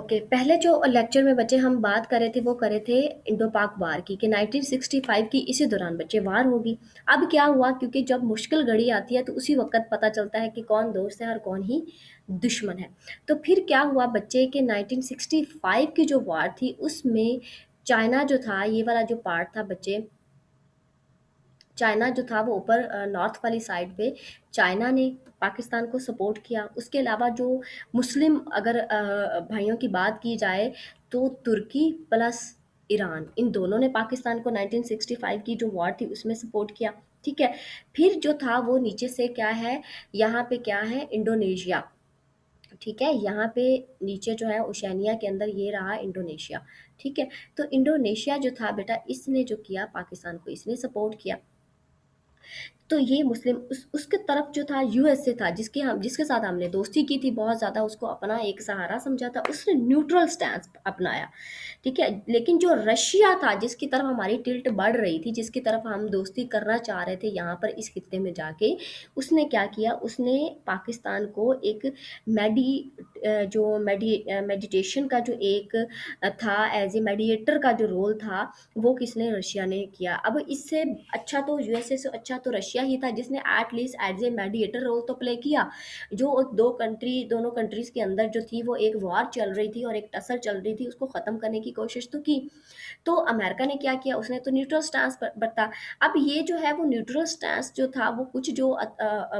Okay, पहले जो lecture में बच्चे हम बात कर रहे थे वो कर रहे थे इंडो पाक वार की कि 1965 की इसी दौरान बच्चे वार होगी। अब क्या हुआ, क्योंकि जब मुश्किल घड़ी आती है तो उसी वक्त पता चलता है कि कौन दोस्त है और कौन ही दुश्मन है। तो फिर क्या हुआ बच्चे के 1965 की जो वार थी उसमें चाइना जो था, ये वाला जो पार्ट था बच्चे, चाइना जो था वो ऊपर नॉर्थ वाली साइड पे चाइना ने पाकिस्तान को सपोर्ट किया। उसके अलावा जो मुस्लिम अगर भाइयों की बात की जाए तो तुर्की प्लस ईरान, इन दोनों ने पाकिस्तान को 1965 की जो वॉर थी उसमें सपोर्ट किया। ठीक है। फिर जो था वो नीचे से क्या है, यहाँ पे क्या है, इंडोनेशिया। ठीक है, यहाँ पे नीचे जो है ओशियानिया के अंदर ये रहा इंडोनेशिया। ठीक है। तो इंडोनेशिया जो था बेटा, इसने जो किया पाकिस्तान को इसने सपोर्ट किया। तो ये मुस्लिम उसके तरफ जो था यूएसए था, जिसके साथ हमने दोस्ती की थी बहुत ज़्यादा, उसको अपना एक सहारा समझा था, उसने न्यूट्रल स्टैंड अपनाया। ठीक है। लेकिन जो रशिया था जिसकी तरफ हमारी टिल्ट बढ़ रही थी, जिसकी तरफ हम दोस्ती करना चाह रहे थे यहाँ पर इस खित्ते में जाके, उसने क्या किया, उसने पाकिस्तान को एक मेडी जो मेडिटेशन का जो एक था, एज ए मेडिएटर का जो रोल था, वो किसने, रशिया ने किया। अब इससे अच्छा तो यूएसए से अच्छा तो रशिया ही था जिसने at least as a mediator role तो प्ले किया। जो दोनों कंट्रीज के अंदर जो थी वो एक वॉर चल रही थी और एक टसल चल रही थी, उसको ख़त्म करने की कोशिश तो की। तो अमेरिका ने क्या किया, उसने तो न्यूट्रल स्टांस बरता। अब ये जो है वो न्यूट्रल स्टांस जो था वो कुछ जो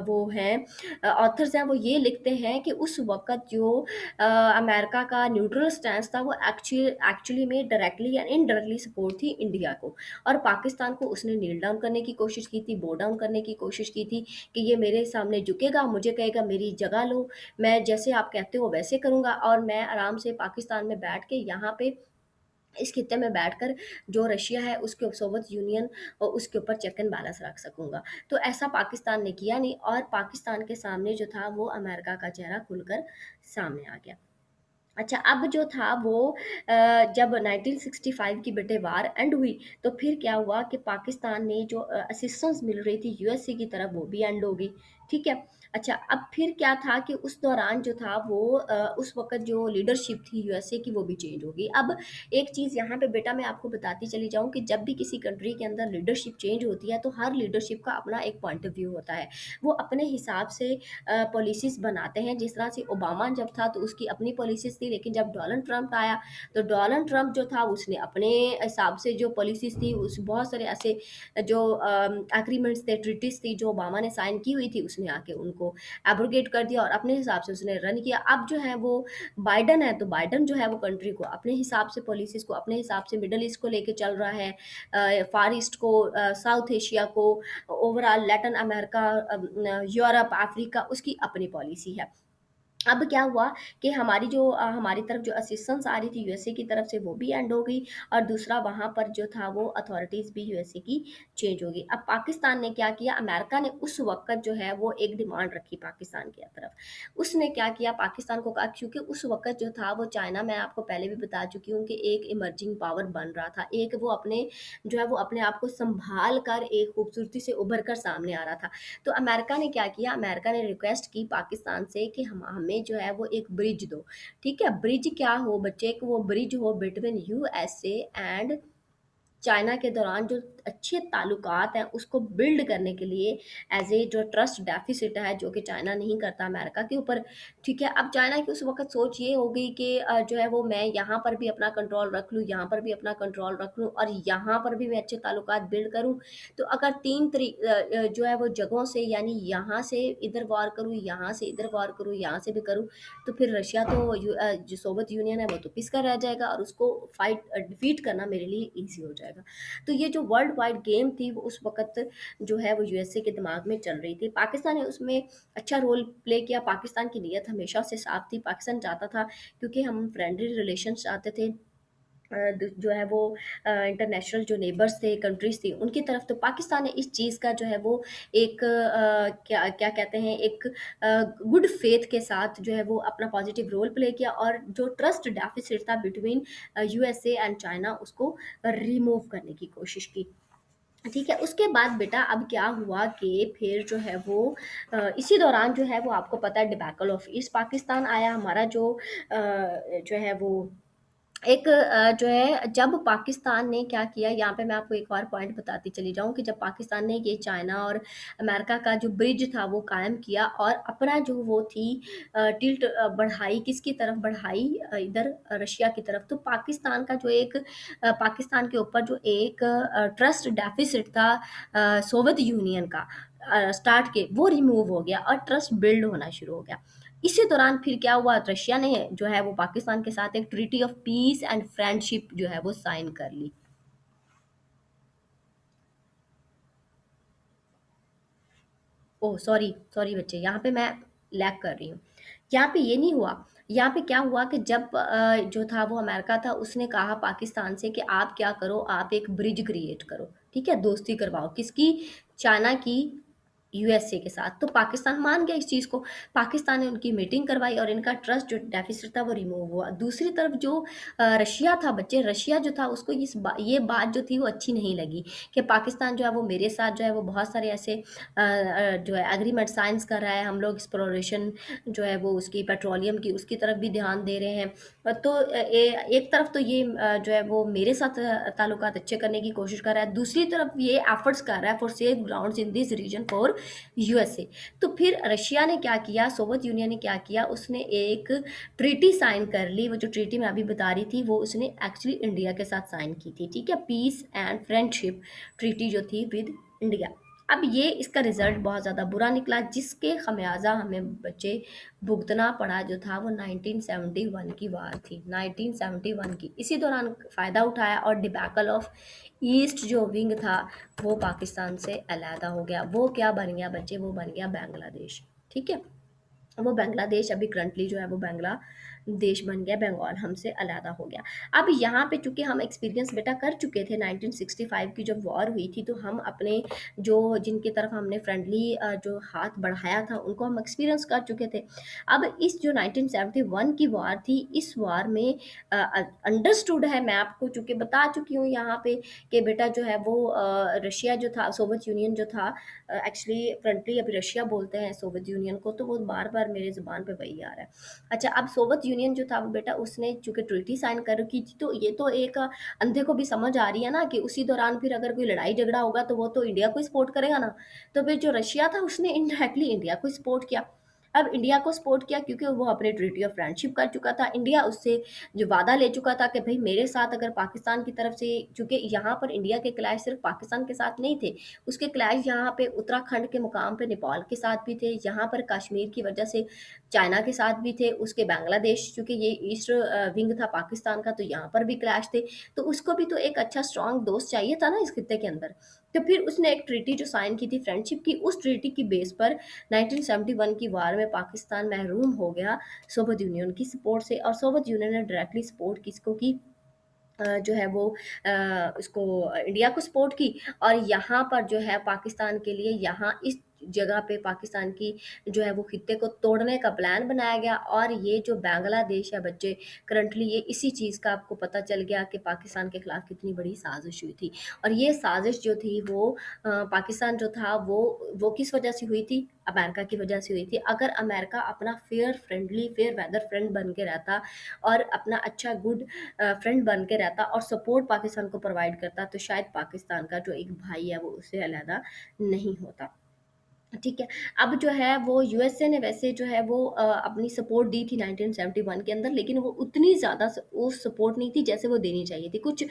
वो हैं ऑथर्स हैं वो ये लिखते हैं कि उस वक्त जो अमेरिका का न्यूट्रल स्टैंस था वो एक्चुअली में डायरेक्टली या इनडायरेक्टली सपोर्ट थी इंडिया को। और पाकिस्तान को उसने नील डाउन करने की कोशिश की थी, बो डाउन करने की कोशिश की थी कि ये मेरे सामने झुकेगा, मुझे कहेगा मेरी जगह लो, मैं जैसे आप कहते हो वैसे करूँगा, और मैं आराम से पाकिस्तान में बैठ के यहाँ पे इस खित्ते में बैठकर जो रशिया है उसके सोवियत यूनियन और उसके ऊपर चेक एंड बैलेंस रख सकूंगा। तो ऐसा पाकिस्तान ने किया नहीं, और पाकिस्तान के सामने जो था वो अमेरिका का चेहरा खुलकर सामने आ गया। अच्छा, अब जो था वो जब 1965 की बेटे वार एंड हुई, तो फिर क्या हुआ कि पाकिस्तान ने जो असिस्टेंस मिल रही थी यूएसए की तरफ वो भी एंड हो गई। ठीक है। अच्छा, अब फिर क्या था कि उस दौरान जो था वो उस वक्त जो लीडरशिप थी यूएसए की वो भी चेंज हो गई। अब एक चीज़ यहाँ पे बेटा मैं आपको बताती चली जाऊँ कि जब भी किसी कंट्री के अंदर लीडरशिप चेंज होती है तो हर लीडरशिप का अपना एक पॉइंट ऑफ व्यू होता है। वो अपने हिसाब से पॉलिसीज़ बनाते हैं। जिस तरह से ओबामा जब था तो उसकी अपनी पॉलिसीज़ थी, लेकिन जब डोनाल्ड ट्रंप आया तो डोनाल्ड ट्रंप जो था उसने अपने हिसाब से जो पॉलिसीज़ थी, उस बहुत सारे ऐसे जो एग्रीमेंट्स थे, ट्रीटीज़ थी जो ओबामा ने साइन की हुई थी, उसने आके उनको एब्रोगेट कर दिया और अपने हिसाब से उसने रन किया। अब जो है वो बाइडन है, तो बाइडन जो है वो कंट्री को अपने हिसाब से पॉलिसीज़ को अपने हिसाब से मिडल ईस्ट को लेके चल रहा है, फार ईस्ट को, साउथ एशिया को, overall Latin America, Europe, Africa, उसकी अपनी पॉलिसी है। अब क्या हुआ कि हमारी तरफ जो असिस्टेंस आ रही थी यूएसए की तरफ से वो भी एंड हो गई, और दूसरा वहाँ पर जो था वो अथॉरिटीज़ भी यूएसए की चेंज हो गई। अब पाकिस्तान ने क्या किया, अमेरिका ने उस वक्त जो है वो एक डिमांड रखी पाकिस्तान की तरफ। उसने क्या किया, पाकिस्तान को कहा, क्योंकि उस वक्त जो था वो चाइना, मैं आपको पहले भी बता चुकी हूँ कि एक इमर्जिंग पावर बन रहा था, एक वो अपने जो है वो अपने आप को संभाल कर एक खूबसूरती से उभर कर सामने आ रहा था। तो अमेरिका ने क्या किया, अमेरिका ने रिक्वेस्ट की पाकिस्तान से कि हम हमें जो है वो एक ब्रिज दो। ठीक है। ब्रिज क्या हो बच्चे, कि वो ब्रिज हो बिटवीन यूएसए एंड चाइना के दौरान जो अच्छे ताल्लुकात हैं उसको बिल्ड करने के लिए, एज ए जो ट्रस्ट डेफिसिट है जो कि चाइना नहीं करता अमेरिका के ऊपर। ठीक है। अब चाइना की उस वक्त सोच ये हो गई कि जो है वो मैं यहाँ पर भी अपना कंट्रोल रख लूँ, यहाँ पर भी अपना कंट्रोल रख लूँ, और यहाँ पर भी मैं अच्छे ताल्लुकात बिल्ड करूँ। तो अगर जो है वो जगहों से, यानी यहाँ से इधर वार करूँ, यहाँ से इधर वार करूँ, यहाँ से भी करूँ, तो फिर रशिया तो जो सोवियत यूनियन है वो तो पिस कर रह जाएगा, और उसको फाइट डिफीट करना मेरे लिए ईजी हो जाएगा। तो ये जो वर्ल्ड वाइड गेम थी वो उस वक़्त जो है वो यूएसए के दिमाग में चल रही थी। पाकिस्तान ने उसमें अच्छा रोल प्ले किया। पाकिस्तान की नीयत हमेशा से साफ थी। पाकिस्तान चाहता था, क्योंकि हम फ्रेंडली रिलेशंस चाहते थे, जो है वो इंटरनेशनल जो नेबर्स थे, कंट्रीज़ थी, उनकी तरफ। तो पाकिस्तान ने इस चीज़ का जो है वो एक क्या क्या कहते हैं, एक गुड फेथ के साथ जो है वो अपना पॉजिटिव रोल प्ले किया, और जो ट्रस्ट डेफिसिट था बिटवीन यूएसए एंड चाइना उसको रिमूव करने की कोशिश की। ठीक है, उसके बाद बेटा अब क्या हुआ कि फिर जो है वो इसी दौरान जो है वो आपको पता है डिबैकल ऑफ ईस्ट पाकिस्तान आया हमारा जो है वो एक जो है जब पाकिस्तान ने क्या किया, यहाँ पे मैं आपको एक और पॉइंट बताती चली जाऊँ कि जब पाकिस्तान ने ये चाइना और अमेरिका का जो ब्रिज था वो कायम किया और अपना जो वो थी टिल्ट बढ़ाई किसकी तरफ बढ़ाई, इधर रशिया की तरफ। तो पाकिस्तान का जो एक पाकिस्तान के ऊपर जो एक ट्रस्ट डेफिसिट था सोवियत यूनियन का स्टार्ट के, वो रिमूव हो गया और ट्रस्ट बिल्ड होना शुरू हो गया। इसी दौरान फिर क्या हुआ, रशिया ने जो है वो पाकिस्तान के साथ एक treaty of peace and friendship जो है वो साइन कर ली। ओह सॉरी सॉरी बच्चे, यहाँ पे मैं लैग कर रही हूँ। यहाँ पे ये नहीं हुआ, यहाँ पे क्या हुआ कि जब जो था वो अमेरिका था, उसने कहा पाकिस्तान से कि आप क्या करो, आप एक ब्रिज क्रिएट करो, ठीक है, दोस्ती करवाओ किसकी, चाइना की, यूएसए के साथ। तो पाकिस्तान मान गया इस चीज़ को, पाकिस्तान ने उनकी मीटिंग करवाई और इनका ट्रस्ट जो डेफिसिट था वो रिमूव हुआ। दूसरी तरफ जो रशिया था बच्चे, रशिया जो था उसको ये बात जो थी वो अच्छी नहीं लगी कि पाकिस्तान जो है वो मेरे साथ जो है वो बहुत सारे ऐसे जो है एग्रीमेंट साइंस कर रहा है, हम लोग एक्सप्लोरेशन जो है वो उसकी पेट्रोलियम की उसकी तरफ भी ध्यान दे रहे हैं। तो एक तरफ तो ये जो है वो मेरे साथ ताल्लुकात अच्छे करने की कोशिश कर रहा है, दूसरी तरफ ये एफर्ट्स कर रहा है for safe grounds in this region for USA. तो फिर रशिया ने क्या किया, सोवियत यूनियन ने क्या किया, उसने एक ट्रीटी साइन कर ली। वो जो ट्रीटी मैं अभी बता रही थी वो उसने एक्चुअली इंडिया के साथ साइन की थी, ठीक है, पीस एंड फ्रेंडशिप ट्रीटी जो थी विद इंडिया। अब ये इसका रिजल्ट बहुत ज़्यादा बुरा निकला, जिसके खमियाजा हमें बच्चे भुगतना पड़ा, जो था वो 1971 की वार थी, 1971 की। इसी दौरान फ़ायदा उठाया और डिबैकल ऑफ ईस्ट जो विंग था वो पाकिस्तान से अलहदा हो गया। वो क्या बन गया बच्चे, वो बन गया बांग्लादेश, ठीक है। वो बांग्लादेश अभी करंटली जो है वो बांग्लादेश बन गया, बंगाल हमसे अलहदा हो गया। अब यहाँ पे चूंकि हम एक्सपीरियंस बेटा कर चुके थे 1965 की जब वॉर हुई थी, तो हम अपने जो जिनकी तरफ हमने फ्रेंडली जो हाथ बढ़ाया था उनको हम एक्सपीरियंस कर चुके थे। अब इस जो 1971 की वॉर थी, इस वॉर में अंडरस्टूड है, मैं आपको चूंकि बता चुकी हूँ यहाँ पे कि बेटा जो है वो रशिया जो था, सोवियत यूनियन जो था, एक्चुअली फ्रंटली अभी रशिया बोलते हैं सोवियत यूनियन को, तो वो बार बार मेरे ज़ुबान पे वही आ रहा है। अच्छा, अब सोवियत यूनियन जो था वो बेटा उसने चूंकि ट्रीटी साइन कर रखी थी, तो ये तो एक अंधे को भी समझ आ रही है ना कि उसी दौरान फिर अगर कोई लड़ाई झगड़ा होगा तो वो तो इंडिया को सपोर्ट करेगा ना। तो फिर जो रशिया था उसने इनडायरेक्टली इंडिया को सपोर्ट किया। अब इंडिया को सपोर्ट किया क्योंकि वो अपने ट्रीटी ऑफ फ्रेंडशिप कर चुका था, इंडिया उससे जो वादा ले चुका था कि भाई मेरे साथ अगर पाकिस्तान की तरफ से, चूंकि यहाँ पर इंडिया के क्लैश सिर्फ पाकिस्तान के साथ नहीं थे, उसके क्लैश यहाँ पे उत्तराखंड के मुकाम पे नेपाल के साथ भी थे, यहाँ पर कश्मीर की वजह से चाइना के साथ भी थे, उसके बांग्लादेश चूंकि ये ईस्ट विंग था पाकिस्तान का, तो यहाँ पर भी क्लैश थे। तो उसको भी तो एक अच्छा स्ट्रांग दोस्त चाहिए था ना इस खित्ते के अंदर। तो फिर उसने एक ट्रीटी जो साइन की थी फ्रेंडशिप की, उस ट्रीटी की बेस पर 1971 की वार में पाकिस्तान महरूम हो गया सोवियत यूनियन की सपोर्ट से। और सोवियत यूनियन ने डायरेक्टली सपोर्ट किसको की, जो है वो उसको इंडिया को सपोर्ट की। और यहाँ पर जो है पाकिस्तान के लिए यहाँ इस जगह पे पाकिस्तान की जो है वो खित्ते को तोड़ने का प्लान बनाया गया। और ये जो बांग्लादेश है बच्चे, करंटली ये इसी चीज़ का आपको पता चल गया कि पाकिस्तान के खिलाफ कितनी बड़ी साजिश हुई थी। और ये साजिश जो थी वो पाकिस्तान जो था वो किस वजह से हुई थी, अमेरिका की वजह से हुई थी। अगर अमेरिका अपना fair friendly fair weather friend बन के रहता और अपना अच्छा गुड फ्रेंड बन के रहता और सपोर्ट पाकिस्तान को प्रोवाइड करता, तो शायद पाकिस्तान का जो एक भाई है वो उससे अलहदा नहीं होता, ठीक है। अब जो है वो यूएसए ने वैसे जो है वो अपनी सपोर्ट दी थी 1971 के अंदर, लेकिन वो उतनी ज़्यादा वो सपोर्ट नहीं थी जैसे वो देनी चाहिए थी। कुछ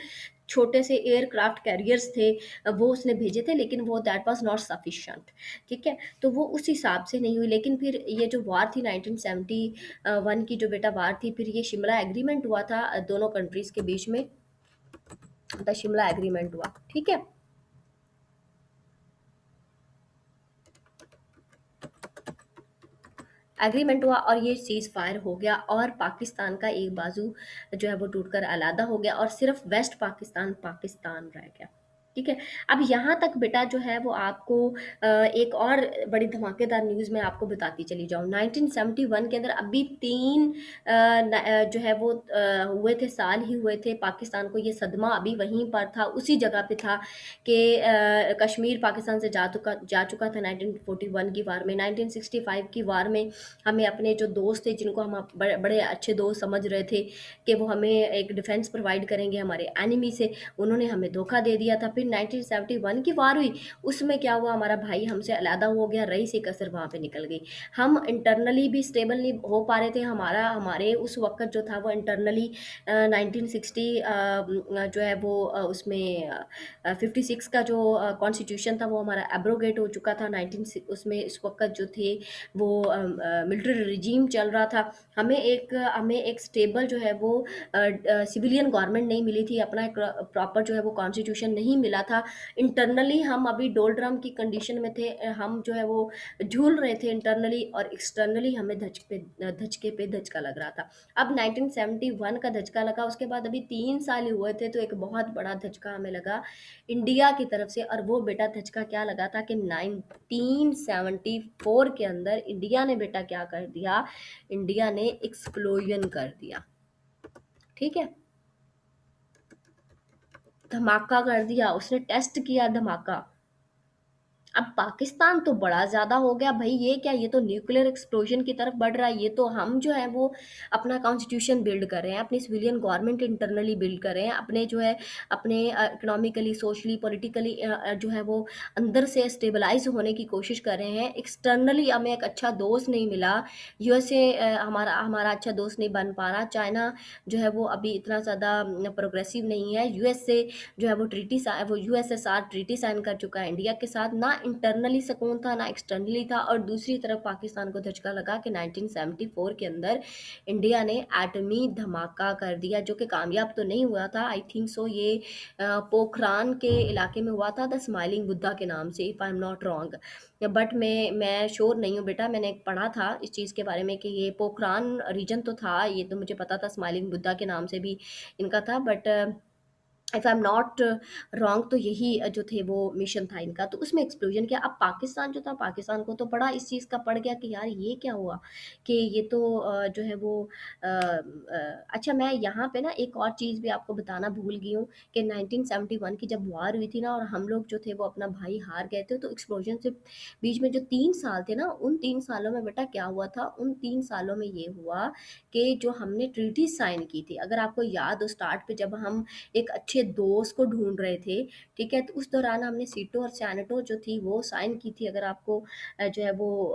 छोटे से एयरक्राफ्ट कैरियर्स थे, वो उसने भेजे थे, लेकिन वो दैट वाज नॉट सफिशिएंट, ठीक है। तो वो उस हिसाब से नहीं हुई। लेकिन फिर ये जो वार थी 1971 की जो बेटा वार थी, फिर ये शिमला एग्रीमेंट हुआ था दोनों कंट्रीज के बीच में, द शिमला एग्रीमेंट हुआ, ठीक है। एग्रीमेंट हुआ और ये सीज़ फायर हो गया और पाकिस्तान का एक बाजू जो है वो टूटकर अलहदा हो गया और सिर्फ वेस्ट पाकिस्तान पाकिस्तान रह गया, ठीक है? अब यहाँ तक बेटा जो है वो आपको एक और बड़ी धमाकेदार न्यूज़ मैं आपको बताती चली जाऊँ। 1971 के अंदर अभी 3 जो है वो हुए थे, साल ही हुए थे, पाकिस्तान को ये सदमा अभी वहीं पर था, उसी जगह पे था कि कश्मीर पाकिस्तान से जा चुका था 1941 की वार में। 1965 की वार में हमें अपने जो दोस्त थे, जिनको हम बड़े बड़े अच्छे दोस्त समझ रहे थे कि वो हमें एक डिफेंस प्रोवाइड करेंगे हमारे एनिमी से, उन्होंने हमें धोखा दे दिया था। फिर 1971 की वार हुई, उसमें क्या हुआ, हमारा भाई हमसे अलहदा हो गया, रही सी कसर वहाँ पे निकल गई। हम इंटरनली भी स्टेबल नहीं हो पा रहे थे, हमारे उस वक्त जो था वो इंटरनली 1960 जो है वो उसमें 56 का जो कॉन्स्टिट्यूशन था वो हमारा एब्रोगेट हो चुका था। 19 उसमें इस वक्त जो थे वो मिलिट्री रिजीम चल रहा था। हमें एक स्टेबल जो है वो सिविलियन गवर्नमेंट नहीं मिली थी, अपना एक प्रॉपर जो है वो कॉन्स्टिट्यूशन नहीं मिला था। इंटरनली हम अभी डोलड्रम की कंडीशन में थे, हम जो है वो झूल रहे थे इंटरनली, और एक्सटर्नली हमें धचके पे धचका लग रहा था। अब 1971 का धचका लगा, उसके बाद अभी 3 साल ही हुए थे, तो एक बहुत बड़ा धचका हमें लगा इंडिया की तरफ से। और वो बेटा धचका क्या लगा था कि 1974 के अंदर इंडिया ने बेटा क्या कर दिया, इंडिया ने एक्सप्लोजन कर दिया। ठीक है, धमाका कर दिया, उसने टेस्ट किया धमाका। अब पाकिस्तान तो बड़ा ज़्यादा हो गया भाई, ये क्या, ये तो न्यूक्लियर एक्सप्लोजन की तरफ बढ़ रहा है। ये तो हम जो है वो अपना कॉन्स्टिट्यूशन बिल्ड कर रहे हैं, अपनी सिविलियन गवर्नमेंट इंटरनली बिल्ड कर रहे हैं, अपने जो है अपने इकोनॉमिकली, सोशली, पॉलिटिकली जो है वो अंदर से स्टेबलाइज होने की कोशिश कर रहे हैं। एक्सटर्नली हमें एक अच्छा दोस्त नहीं मिला, यूएसए हमारा हमारा अच्छा दोस्त नहीं बन पा रहा, चाइना जो है वो अभी इतना ज़्यादा प्रोग्रेसिव नहीं है, यूएसए जो है वो यूएसएसआर ट्रीटी साइन कर चुका है इंडिया के साथ। ना इंटरनली सुकून था, ना एक्सटर्नली था। और दूसरी तरफ पाकिस्तान को धचका लगा कि 1974 के अंदर इंडिया ने एटमी धमाका कर दिया, जो कि कामयाब तो नहीं हुआ था। आई थिंक सो ये पोखरान के इलाके में हुआ था, द स्माइलिंग बुद्धा के नाम से, if I am not wrong. But मैं श्योर नहीं हूँ बेटा, मैंने पढ़ा था इस चीज़ के बारे में कि ये पोखरान रीजन तो था, ये तो मुझे पता था, स्माइलिंग बुद्धा के नाम से भी इनका था। But if I am not wrong, तो यही जो थे वो मिशन था इनका, तो उसमें एक्सप्लोजन किया। अब पाकिस्तान जो था, पाकिस्तान को तो बड़ा इस चीज़ का पड़ गया कि यार ये क्या हुआ, कि ये तो जो है वो अच्छा, मैं यहाँ पे ना एक और चीज़ भी आपको बताना भूल गई हूँ कि 1971 की जब वार हुई थी ना, और हम लोग जो थे वो अपना भाई हार गए थे, तो एक्सप्लोजन से बीच में जो 3 साल थे ना, उन 3 सालों में बेटा क्या हुआ था, उन 3 सालों में ये हुआ कि जो हमने ट्रीटी साइन की थी, अगर आपको याद हो, स्टार्ट पे जब हम एक अच्छे दोस्त को ढूंढ रहे थे, ठीक है, तो उस दौरान हमने सीटो और सैनेटो जो थी वो साइन की थी। अगर आपको जो है वो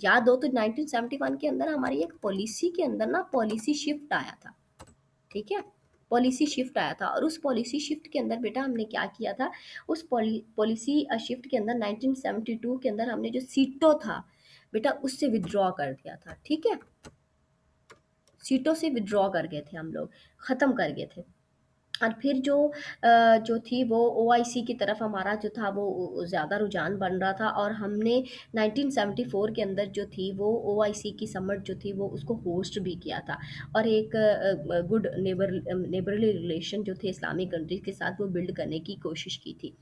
याद हो, तो 1971 के अंदर हमारी एक पॉलिसी के अंदर ना पॉलिसी शिफ्ट आया था। ठीक है, पॉलिसी शिफ्ट आया था, और उस पॉलिसी शिफ्ट के अंदर बेटा हमने क्या किया था, उस पॉलिसी शिफ्ट के अंदर 1972 के अंदर हमने जो सीटो था बेटा, उससे विड्रॉ कर दिया था। ठीक है, सीटों से विड्रॉ कर गए थे हम लोग, ख़त्म कर गए थे। और फिर जो थी वो ओआईसी की तरफ हमारा जो था वो ज़्यादा रुझान बन रहा था, और हमने 1974 के अंदर जो थी वो ओआईसी की समिट जो थी वो उसको होस्ट भी किया था, और एक गुड नेबरली रिलेशन जो थे इस्लामिक कंट्रीज के साथ वो बिल्ड करने की कोशिश की थी।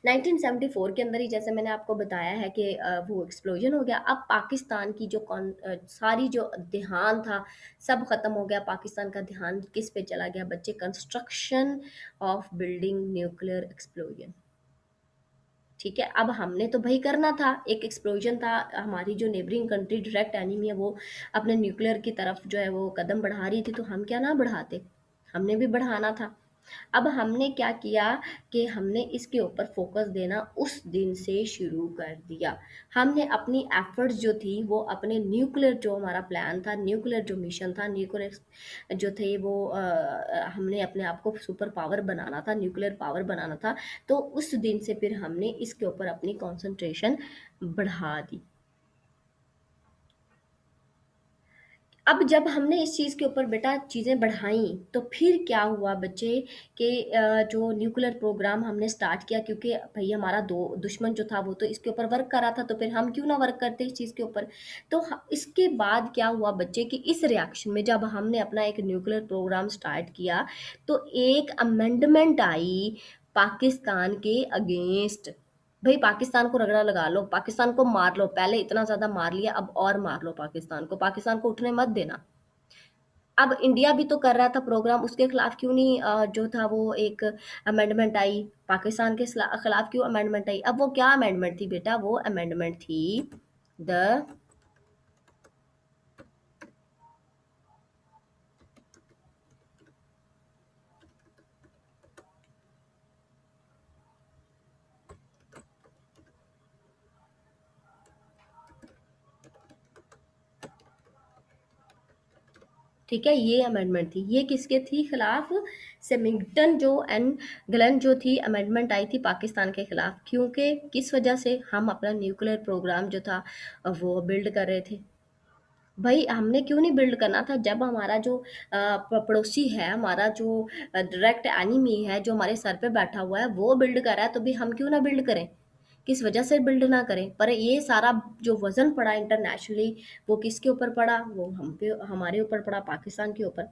1974 के अंदर ही जैसे मैंने आपको बताया है कि वो एक्सप्लोजन हो गया। अब पाकिस्तान की सारी जो ध्यान था सब ख़त्म हो गया। पाकिस्तान का ध्यान किस पे चला गया बच्चे, construction of building nuclear explosion. ठीक है, अब हमने तो भाई करना था, एक एक्सप्लोजन था, हमारी जो नेबरिंग कंट्री डायरेक्ट एनिमी है वो अपने न्यूक्लियर की तरफ जो है वो कदम बढ़ा रही थी, तो हम क्या ना बढ़ाते, हमने भी बढ़ाना था। अब हमने क्या किया कि हमने इसके ऊपर फोकस देना उस दिन से शुरू कर दिया। हमने अपनी एफर्ट्स जो थी वो अपने न्यूक्लियर, जो हमारा प्लान था, न्यूक्लियर जो मिशन था, न्यूक्लियर जो थे वो हमने अपने आप को सुपर पावर बनाना था, न्यूक्लियर पावर बनाना था। तो उस दिन से फिर हमने इसके ऊपर अपनी कंसंट्रेशन बढ़ा दी। अब जब हमने इस चीज़ के ऊपर बेटा चीज़ें बढ़ाई, तो फिर क्या हुआ बच्चे कि जो न्यूक्लियर प्रोग्राम हमने स्टार्ट किया, क्योंकि भाई हमारा दो दुश्मन जो था वो तो इसके ऊपर वर्क कर रहा था, तो फिर हम क्यों ना वर्क करते इस चीज़ के ऊपर। तो इसके बाद क्या हुआ बच्चे कि इस रिएक्शन में जब हमने अपना एक न्यूक्लियर प्रोग्राम स्टार्ट किया, तो एक अमेंडमेंट आई पाकिस्तान के अगेंस्ट। भाई पाकिस्तान को रगड़ा लगा लो, पाकिस्तान को मार लो, पहले इतना ज्यादा मार लिया, अब और मार लो पाकिस्तान को, पाकिस्तान को उठने मत देना। अब इंडिया भी तो कर रहा था प्रोग्राम, उसके खिलाफ क्यों नहीं जो था वो एक अमेंडमेंट आई, पाकिस्तान के खिलाफ क्यों अमेंडमेंट आई? अब वो क्या अमेंडमेंट थी बेटा? वो अमेंडमेंट थी द, ठीक है, ये अमेंडमेंट थी। ये किसके थी खिलाफ? सेमिंगटन जो एंड ग्लेन जो थी, अमेंडमेंट आई थी पाकिस्तान के खिलाफ। क्योंकि किस वजह से? हम अपना न्यूक्लियर प्रोग्राम जो था वो बिल्ड कर रहे थे। भाई हमने क्यों नहीं बिल्ड करना था? जब हमारा जो पड़ोसी है, हमारा जो डायरेक्ट एनिमी है, जो हमारे सर पे बैठा हुआ है, वो बिल्ड कर रहा है, तो भी हम क्यों ना बिल्ड करें? किस वजह से बिल्ड ना करें? पर ये सारा जो वजन पड़ा इंटरनेशनली, वो किसके ऊपर पड़ा? वो हम पे, हमारे ऊपर पड़ा, पाकिस्तान के ऊपर।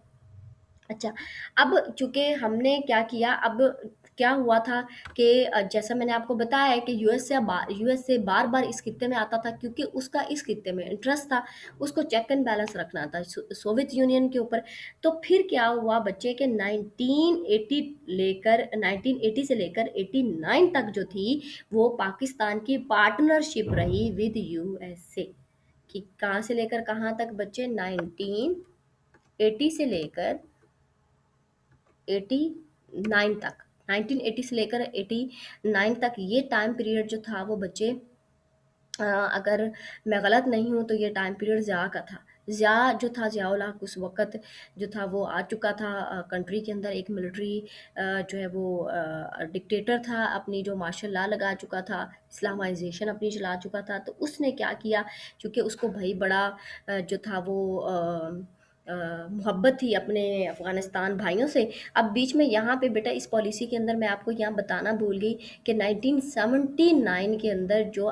अच्छा, अब चूँकि हमने क्या किया, अब क्या हुआ था कि जैसा मैंने आपको बताया है कि यूएस से बार-बार इस खित्ते में आता था, क्योंकि उसका इस खित्ते में इंटरेस्ट था, उसको चेक एंड बैलेंस रखना था सोवियत यूनियन के ऊपर। तो फिर क्या हुआ बच्चे के 1980 से लेकर 89 तक जो थी, वो पाकिस्तान की पार्टनरशिप रही विद यूएसए। कि कहाँ से लेकर कहाँ तक बच्चे? 1980 से लेकर 89 तक, 1980 से लेकर 89 तक ये टाइम पीरियड जो था वो बच्चे, अगर मैं गलत नहीं हूँ तो ये टाइम पीरियड ज़िया का था। ज़िया जो था, ज़ियाउल हक उस वक़्त जो था वो आ चुका था कंट्री के अंदर, एक मिलिट्री जो है वो डिक्टेटर था, अपनी जो मार्शल लॉ लगा चुका था, इस्लामाइज़ेशन अपनी चला चुका था। तो उसने क्या किया, चूँकि उसको भई बड़ा जो था वो मोहब्बत थी अपने अफ़गानिस्तान भाइयों से। अब बीच में यहाँ पे बेटा इस पॉलिसी के अंदर मैं आपको यहाँ बताना भूल गई कि 1979 के अंदर जो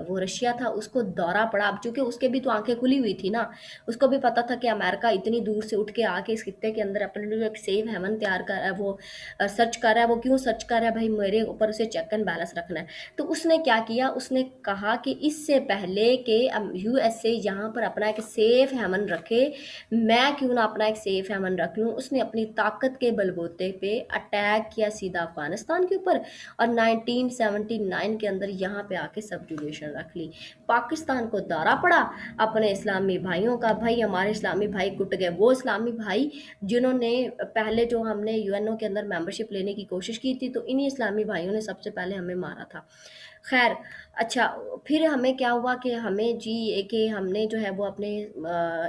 वो रशिया था, उसको दौरा पड़ा। अब चूँकि उसके भी तो आँखें खुली हुई थी ना, उसको भी पता था कि अमेरिका इतनी दूर से उठ के आके इस खित्ते के अंदर अपने लिए एक सेफ हेवन तैयार कर रहा है, वो सर्च कर रहा है। वो क्यों सर्च कर रहा है भाई? मेरे ऊपर उसे चेक एंड बैलेंस रखना है। तो उसने क्या किया, उसने कहा कि इससे पहले कि यूएसए यहाँ पर अपना एक सेफ हेवन रखे, मैं क्यों ना अपना एक सेफ हेवन रख लूँ। उसने अपनी ताकत के बलबूते पे अटैक किया सीधा अफगानिस्तान के ऊपर, और 1979 के अंदर यहाँ पे आके सबजुगेशन रख ली। पाकिस्तान को दौरा पड़ा अपने इस्लामी भाइयों का, भाई हमारे इस्लामी भाई कुट गए। वो इस्लामी भाई जिन्होंने पहले, जो हमने यूएनओ के अंदर मेंबरशिप लेने की कोशिश की थी, तो इन्हीं इस्लामी भाइयों ने सबसे पहले हमें मारा था। खैर, अच्छा, फिर हमें क्या हुआ कि हमें जी कि हमने जो है वो अपने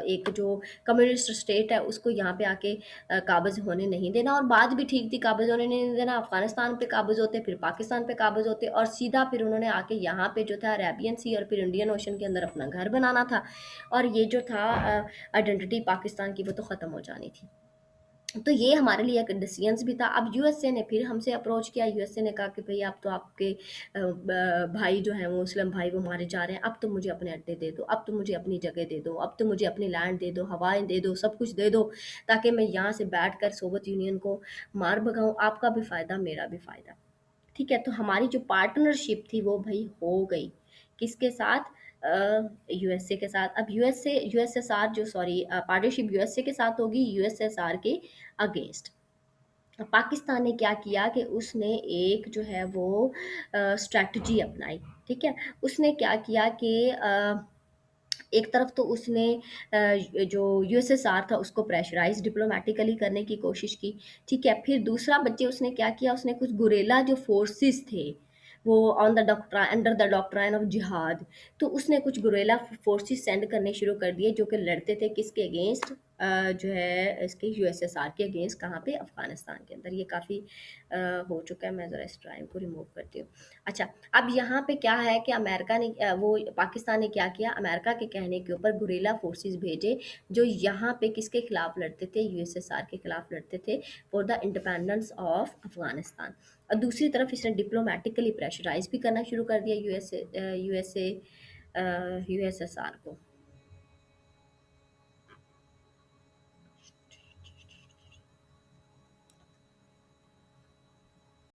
एक जो कम्युनिस्ट स्टेट है उसको यहाँ पे आके काबज़ होने नहीं देना। और बात भी ठीक थी, काबज़ होने नहीं देना। अफ़गानिस्तान पे काबज़ होते, फिर पाकिस्तान पे काबज़ होते, और सीधा फिर उन्होंने आके यहाँ पे जो था अरेबियन सी और फिर इंडियन ओशन के अंदर अपना घर बनाना था। और ये जो था आइडेंटिटी पाकिस्तान की, वो तो ख़त्म हो जानी थी। तो ये हमारे लिए एक डिसीजंस भी था। अब यूएसए ने फिर हमसे अप्रोच किया, यूएसए ने कहा कि भई अब तो आपके भाई जो हैं वो मुस्लिम भाई वो मारे जा रहे हैं, अब तो मुझे अपने अड्डे दे दो, अब तो मुझे अपनी जगह दे दो, अब तो मुझे अपनी लैंड दे दो, हवाएँ दे दो, सब कुछ दे दो, ताकि मैं यहाँ से बैठकर सोवियत यूनियन को मार भगाऊँ, आपका भी फ़ायदा, मेरा भी फ़ायदा। ठीक है, तो हमारी जो पार्टनरशिप थी वो भई हो गई। किसके साथ? यूएसए के साथ। अब यूएसएसआर जो, सॉरी, पार्टनरशिप यूएसए के साथ होगी, यूएसएसआर के अगेंस्ट। पाकिस्तान ने क्या किया कि उसने एक जो है वो स्ट्रैटेजी अपनाई। ठीक है, उसने क्या किया कि एक तरफ तो उसने जो यूएसएसआर था उसको प्रेशराइज डिप्लोमेटिकली करने की कोशिश की। ठीक है, फिर दूसरा बच्चे उसने क्या किया, उसने कुछ गुरेला जो फोर्सेस थे, वो on the doctrine, under the doctrine of जिहाद, तो उसने कुछ गुरेला फोर्सेस सेंड करने शुरू कर दिए, जो कि लड़ते थे किसके अगेंस्ट? जो है इसके यूएसएसआर के अगेंस्ट। कहाँ पे? अफगानिस्तान के अंदर। ये काफ़ी हो चुका है, मैं ज़रा इस ड्राइव को रिमूव करती हूँ। अच्छा, अब यहाँ पे क्या है कि अमेरिका ने वो पाकिस्तान ने क्या किया, अमेरिका के कहने के ऊपर गुरिल्ला फोर्सेस भेजे, जो यहाँ पे किसके खिलाफ लड़ते थे? यूएसएसआर के खिलाफ लड़ते थे, for the independence of Afghanistan. और दूसरी तरफ इसने डिप्लोमेटिकली प्रेशराइज भी करना शुरू कर दिया यूएसएसआर को।